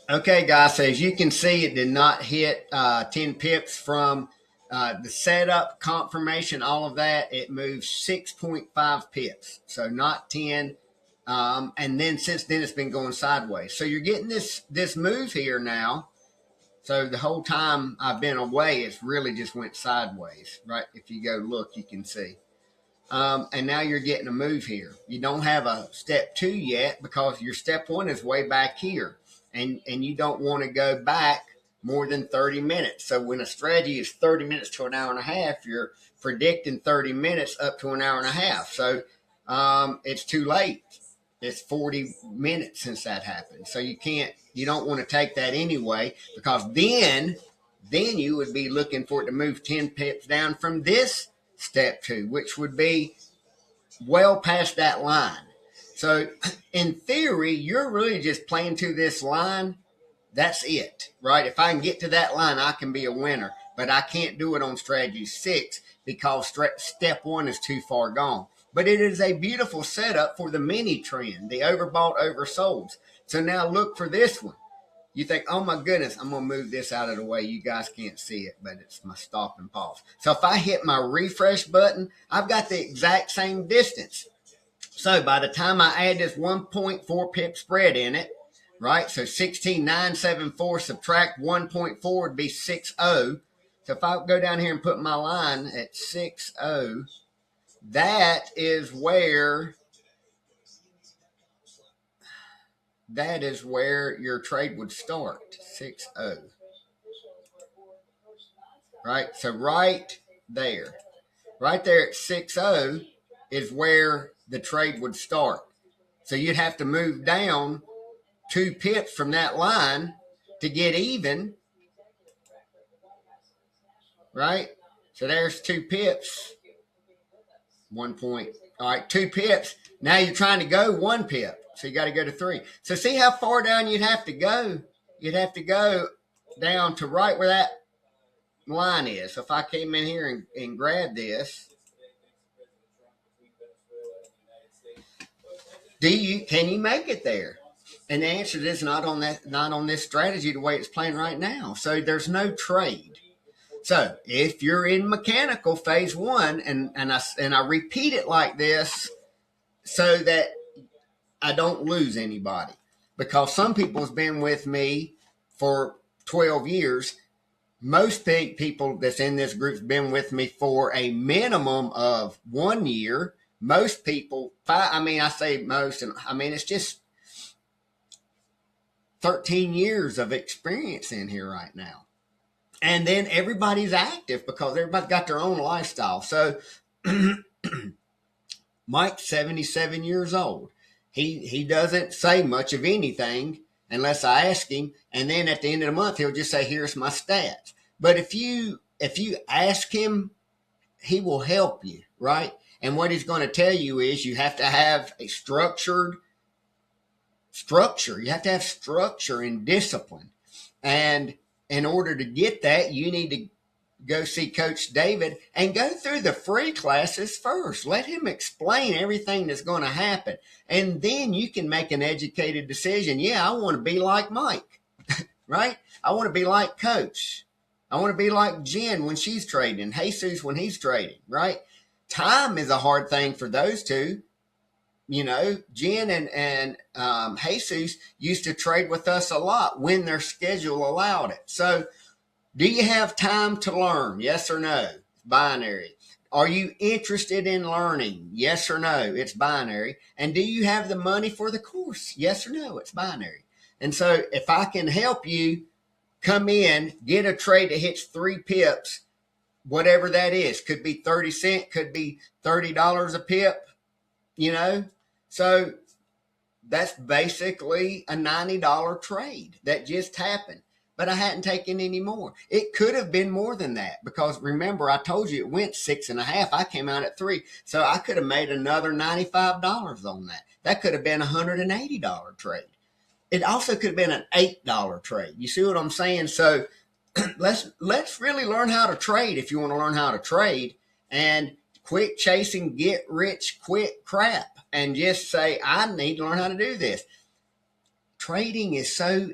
Okay, guys, so as you can see, it did not hit 10 pips from the setup, confirmation, all of that. It moved 6.5 pips, so not 10. And then since then, it's been going sideways. So you're getting this move here now. So the whole time I've been away, it's really just went sideways, right? If you go look, you can see. And now you're getting a move here. You don't have a step two yet because your step one is way back here. And you don't want to go back more than 30 minutes. So when a strategy is 30 minutes to an hour and a half, you're predicting 30 minutes up to an hour and a half. So it's too late. It's 40 minutes since that happened. So you don't want to take that anyway, because then you would be looking for it to move 10 pips down from this step two, which would be well past that line. So in theory, you're really just playing to this line. That's it, right? If I can get to that line, I can be a winner. But I can't do it on strategy 6 because step 1 is too far gone. But it is a beautiful setup for the mini trend, the overbought, oversold. So now look for this one. You think, oh my goodness, I'm going to move this out of the way. You guys can't see it, but it's my stop and pause. So if I hit my refresh button, I've got the exact same distance. So by the time I add this 1.4 pip spread in it, right? So 16,974 subtract 1.4 would be 60. So if I go down here and put my line at 60, that is where your trade would start. 60. Right? So right there at 60 is where the trade would start. So you'd have to move down 2 pips from that line to get even, right? So there's 2 pips. 1 point. All right, 2 pips. Now you're trying to go 1 pip. So you got to go to 3. So see how far down you'd have to go? You'd have to go down to right where that line is. So if I came in here and grabbed this, can you make it there? And the answer is not on this strategy the way it's playing right now. So there's no trade. So if you're in mechanical phase 1, and I repeat it like this so that I don't lose anybody, because some people have been with me for 12 years. Most people that's in this group have been with me for a minimum of 1 year. Most people, I say most, and it's just 13 years of experience in here right now. And then everybody's active because everybody's got their own lifestyle. So Mike's 77 years old. He doesn't say much of anything unless I ask him. And then at the end of the month, he'll just say, here's my stats. But if you ask him, he will help you, right? And what he's going to tell you is you have to have a structure. You have to have structure and discipline. And in order to get that, you need to go see Coach David and go through the free classes first. Let him explain everything that's going to happen. And then you can make an educated decision. Yeah, I want to be like Mike, right? I want to be like Coach. I want to be like Jen when she's trading, Jesus when he's trading, right? Time is a hard thing for those two. Jen and Jesus used to trade with us a lot when their schedule allowed it. So do you have time to learn? Yes or no? It's binary. Are you interested in learning? Yes or no? It's binary. And do you have the money for the course? Yes or no? It's binary. And so if I can help you come in, get a trade that hits 3 pips, whatever that is, could be 30 cents, could be $30 a pip, So that's basically a $90 trade that just happened. But I hadn't taken any more. It could have been more than that because remember, I told you it went 6.5. I came out at 3. So I could have made another $95 on that. That could have been a $180 trade. It also could have been an $8 trade. You see what I'm saying? So let's really learn how to trade if you want to learn how to trade, and quit chasing get rich quick crap and just say, I need to learn how to do this. Trading is so